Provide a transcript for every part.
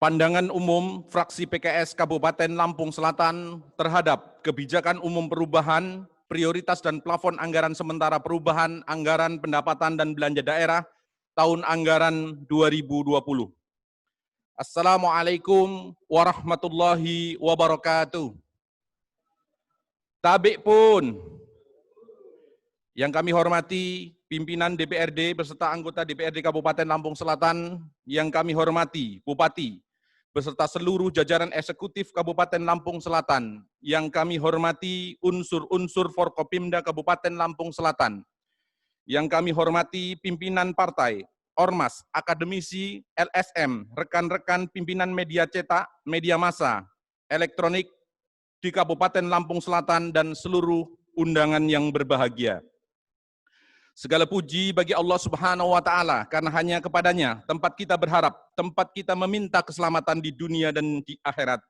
Pandangan umum fraksi PKS Kabupaten Lampung Selatan terhadap kebijakan umum perubahan, prioritas dan plafon anggaran sementara perubahan anggaran pendapatan dan belanja daerah tahun anggaran 2020. Assalamualaikum warahmatullahi wabarakatuh. Tabik pun. Yang kami hormati pimpinan DPRD beserta anggota DPRD Kabupaten Lampung Selatan, yang kami hormati Bupati beserta seluruh jajaran eksekutif Kabupaten Lampung Selatan, yang kami hormati unsur-unsur Forkopimda Kabupaten Lampung Selatan, yang kami hormati pimpinan partai, ormas, akademisi, LSM, rekan-rekan pimpinan media cetak, media massa, elektronik di Kabupaten Lampung Selatan, dan seluruh undangan yang berbahagia. Segala puji bagi Allah Subhanahu wa Ta'ala, karena hanya kepadanya tempat kita berharap, tempat kita meminta keselamatan di dunia dan di akhirat.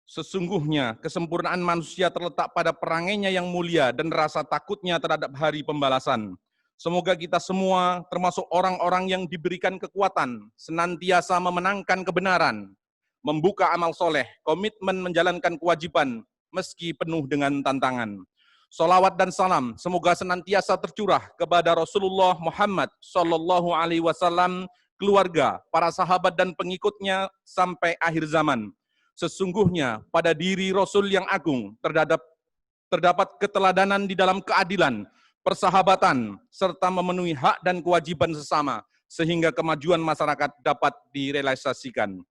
Sesungguhnya kesempurnaan manusia terletak pada perangainya yang mulia dan rasa takutnya terhadap hari pembalasan. Semoga kita semua termasuk orang-orang yang diberikan kekuatan, senantiasa memenangkan kebenaran, membuka amal soleh, komitmen menjalankan kewajiban, meski penuh dengan tantangan. Salawat dan salam semoga senantiasa tercurah kepada Rasulullah Muhammad Sallallahu Alaihi Wasallam, keluarga, para sahabat dan pengikutnya sampai akhir zaman. Sesungguhnya pada diri Rasul yang agung terdapat keteladanan di dalam keadilan, persahabatan, serta memenuhi hak dan kewajiban sesama, sehingga kemajuan masyarakat dapat direalisasikan.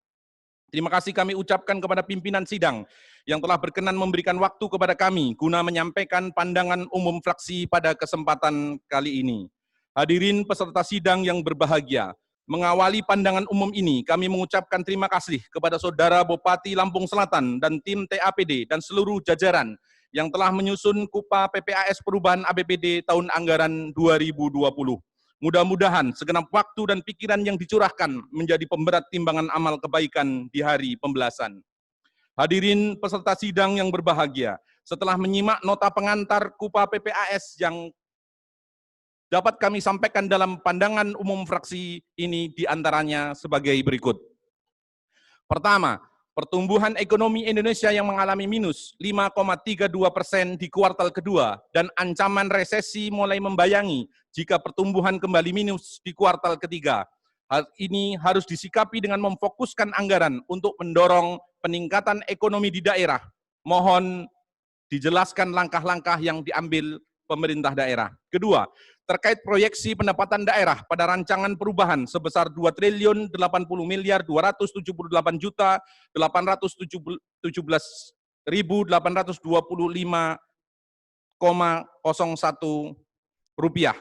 Terima kasih kami ucapkan kepada pimpinan sidang yang telah berkenan memberikan waktu kepada kami guna menyampaikan pandangan umum fraksi pada kesempatan kali ini. Hadirin peserta sidang yang berbahagia, mengawali pandangan umum ini kami mengucapkan terima kasih kepada Saudara Bupati Lampung Selatan dan tim TAPD dan seluruh jajaran yang telah menyusun KUPA PPAS Perubahan APBD tahun anggaran 2020. Mudah-mudahan segenap waktu dan pikiran yang dicurahkan menjadi pemberat timbangan amal kebaikan di hari pembelasan. Hadirin peserta sidang yang berbahagia, setelah menyimak nota pengantar KUPA PPAS yang dapat kami sampaikan dalam pandangan umum fraksi ini diantaranya sebagai berikut. Pertama, pertumbuhan ekonomi Indonesia yang mengalami minus 5,32% di kuartal kedua dan ancaman resesi mulai membayangi jika pertumbuhan kembali minus di kuartal ketiga. Hal ini harus disikapi dengan memfokuskan anggaran untuk mendorong peningkatan ekonomi di daerah. Mohon dijelaskan langkah-langkah yang diambil pemerintah daerah. Kedua, terkait proyeksi pendapatan daerah pada rancangan perubahan sebesar 2.080.217.825,01 rupiah.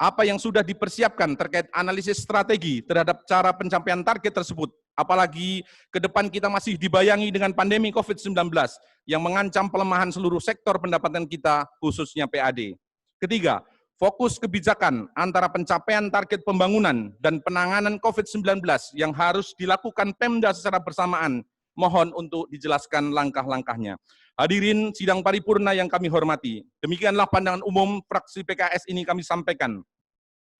Apa yang sudah dipersiapkan terkait analisis strategi terhadap cara pencapaian target tersebut, apalagi ke depan kita masih dibayangi dengan pandemi COVID-19 yang mengancam pelemahan seluruh sektor pendapatan kita, khususnya PAD. Ketiga, fokus kebijakan antara pencapaian target pembangunan dan penanganan COVID-19 yang harus dilakukan Pemda secara bersamaan. Mohon untuk dijelaskan langkah-langkahnya. Hadirin sidang paripurna yang kami hormati, demikianlah pandangan umum fraksi PKS ini kami sampaikan.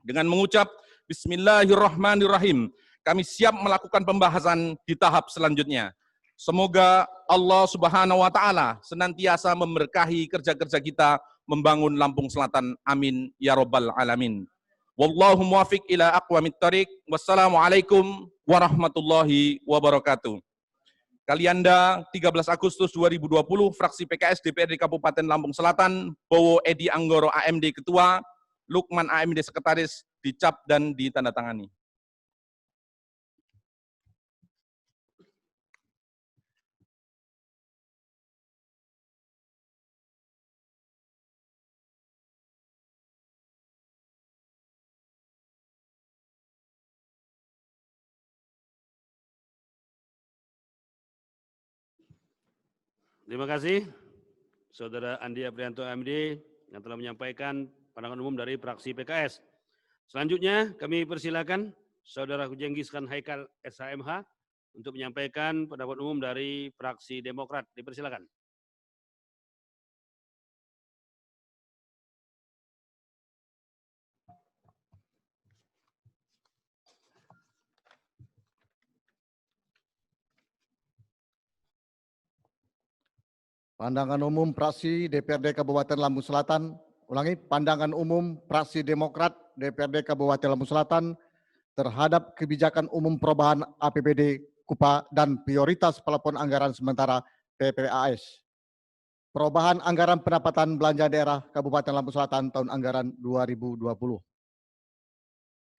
Dengan mengucap Bismillahirrahmanirrahim, kami siap melakukan pembahasan di tahap selanjutnya. Semoga Allah Subhanahu wa Ta'ala senantiasa memberkahi kerja-kerja kita membangun Lampung Selatan. Amin ya Rabbal Alamin. Wallahu muwafiq ila aqwamit thariq. Wassalamualaikum warahmatullahi wabarakatuh. Kalianda 13 Agustus 2020, fraksi PKS DPRD Kabupaten Lampung Selatan, Bowo Edi Anggoro AMD Ketua, Lukman AMD Sekretaris, dicap dan ditandatangani. Terima kasih, Saudara Andi Aprianto AMD yang telah menyampaikan pandangan umum dari fraksi PKS. Selanjutnya kami persilakan Saudara Jengiskan Haikal SHMH untuk menyampaikan pendapat umum dari fraksi Demokrat. Dipersilakan. Pandangan umum fraksi DPRD Kabupaten Lampung Selatan, ulangi, pandangan umum fraksi Demokrat DPRD Kabupaten Lampung Selatan terhadap kebijakan umum perubahan APBD KUPA dan prioritas plafon anggaran sementara PPAS. Perubahan anggaran pendapatan belanja daerah Kabupaten Lampung Selatan tahun anggaran 2020.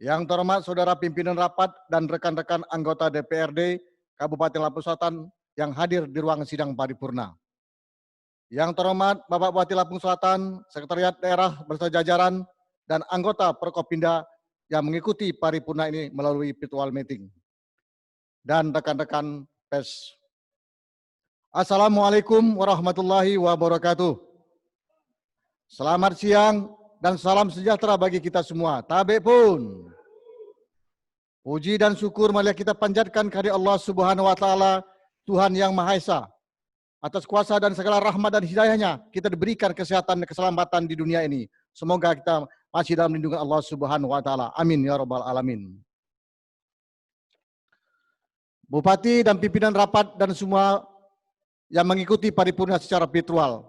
Yang terhormat Saudara Pimpinan Rapat dan rekan-rekan anggota DPRD Kabupaten Lampung Selatan yang hadir di ruang sidang paripurna. Yang terhormat Bapak Bupati Lampung Selatan, Sekretariat Daerah beserta jajaran, dan anggota Prokopinda yang mengikuti paripurna ini melalui virtual meeting. Dan rekan-rekan pers. Assalamualaikum warahmatullahi wabarakatuh. Selamat siang dan salam sejahtera bagi kita semua. Tabik pun. Puji dan syukur marilah kita panjatkan kehadirat Allah Subhanahu wa taala, Tuhan yang Maha Esa. Atas kuasa dan segala rahmat dan hidayahnya, kita diberikan kesehatan dan keselamatan di dunia ini. Semoga kita masih dalam lindungan Allah Subhanahu wa taala. Amin ya rabbal alamin. Bupati dan pimpinan rapat dan semua yang mengikuti paripurna secara virtual.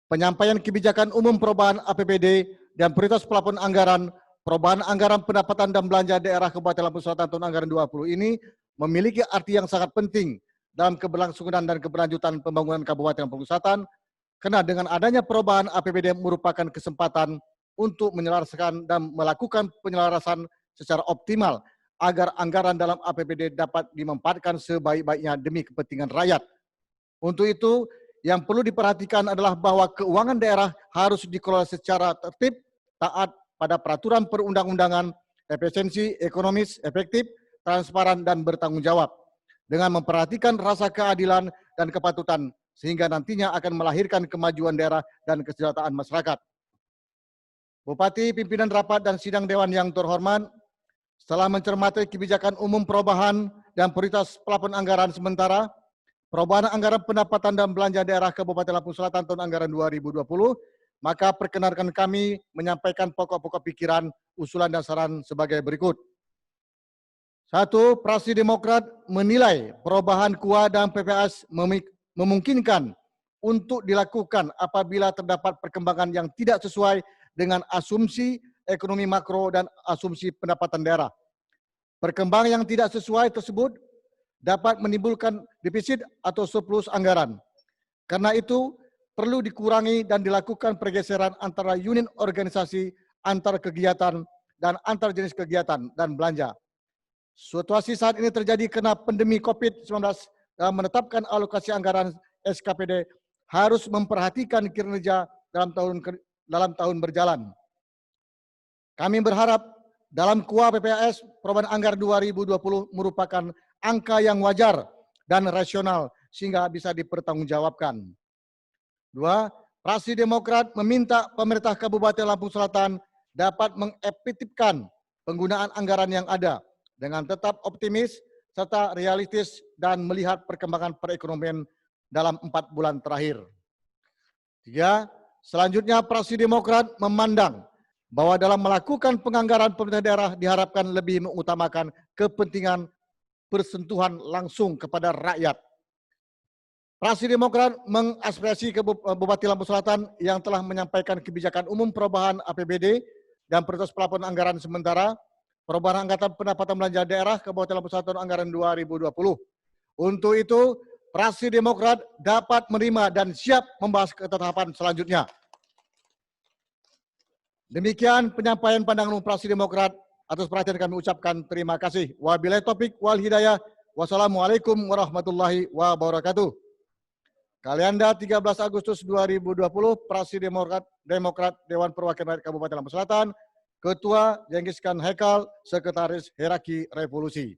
Penyampaian kebijakan umum perubahan APBD dan prioritas plafon anggaran, perubahan anggaran pendapatan dan belanja daerah Kabupaten Lampung Selatan tahun anggaran 20 ini memiliki arti yang sangat penting dalam keberlangsungan dan keberlanjutan pembangunan Kabupaten Lampung Selatan, karena dengan adanya perubahan APBD merupakan kesempatan untuk menyelaraskan dan melakukan penyelarasan secara optimal agar anggaran dalam APBD dapat dimanfaatkan sebaik-baiknya demi kepentingan rakyat. Untuk itu, yang perlu diperhatikan adalah bahwa keuangan daerah harus dikelola secara tertib, taat pada peraturan perundang-undangan, efisiensi, ekonomis, efektif, transparan, dan bertanggung jawab, dengan memperhatikan rasa keadilan dan kepatutan, sehingga nantinya akan melahirkan kemajuan daerah dan kesejahteraan masyarakat. Bupati, pimpinan rapat, dan sidang dewan yang terhormat, setelah mencermati kebijakan umum perubahan dan prioritas plafon anggaran sementara, perubahan anggaran pendapatan dan belanja daerah Kabupaten Lampung Selatan tahun anggaran 2020, maka perkenankan kami menyampaikan pokok-pokok pikiran, usulan, dan saran sebagai berikut. 1. Fraksi Demokrat menilai perubahan KUA dan PPAS memungkinkan untuk dilakukan apabila terdapat perkembangan yang tidak sesuai dengan asumsi ekonomi makro dan asumsi pendapatan daerah. Perkembangan yang tidak sesuai tersebut dapat menimbulkan defisit atau surplus anggaran. Karena itu, perlu dikurangi dan dilakukan pergeseran antara unit organisasi, antar kegiatan, dan antar jenis kegiatan dan belanja. Situasi saat ini terjadi karena pandemi COVID-19 dalam menetapkan alokasi anggaran SKPD harus memperhatikan kinerja dalam tahun berjalan. Kami berharap dalam KUA PPAS perubahan anggaran 2020 merupakan angka yang wajar dan rasional sehingga bisa dipertanggungjawabkan. 2. Fraksi Demokrat meminta pemerintah Kabupaten Lampung Selatan dapat mengefektifkan penggunaan anggaran yang ada dengan tetap optimis serta realistis dan melihat perkembangan perekonomian dalam 4 bulan terakhir. 3. Selanjutnya, fraksi Demokrat memandang bahwa dalam melakukan penganggaran pemerintah daerah diharapkan lebih mengutamakan kepentingan bersentuhan langsung kepada rakyat. Fraksi Demokrat mengaspirasi ke Bupati Lampung Selatan yang telah menyampaikan kebijakan umum perubahan APBD dan prioritas plafon anggaran sementara, perubahan anggaran pendapatan belanja daerah Kabupaten Lampung Selatan anggaran 2020. Untuk itu, fraksi Demokrat dapat menerima dan siap membahas ketetapan selanjutnya. Demikian penyampaian pandangan umum fraksi Demokrat. Atas perhatian kami ucapkan terima kasih. Wabillahi taufik wal hidayah. Wassalamualaikum warahmatullahi wabarakatuh. Kalianda 13 Agustus 2020, fraksi Demokrat Dewan Perwakilan Rakyat Kabupaten Lampung Selatan, Ketua Jenghis Khan Haikal, Sekretaris Hierarki Revolusi.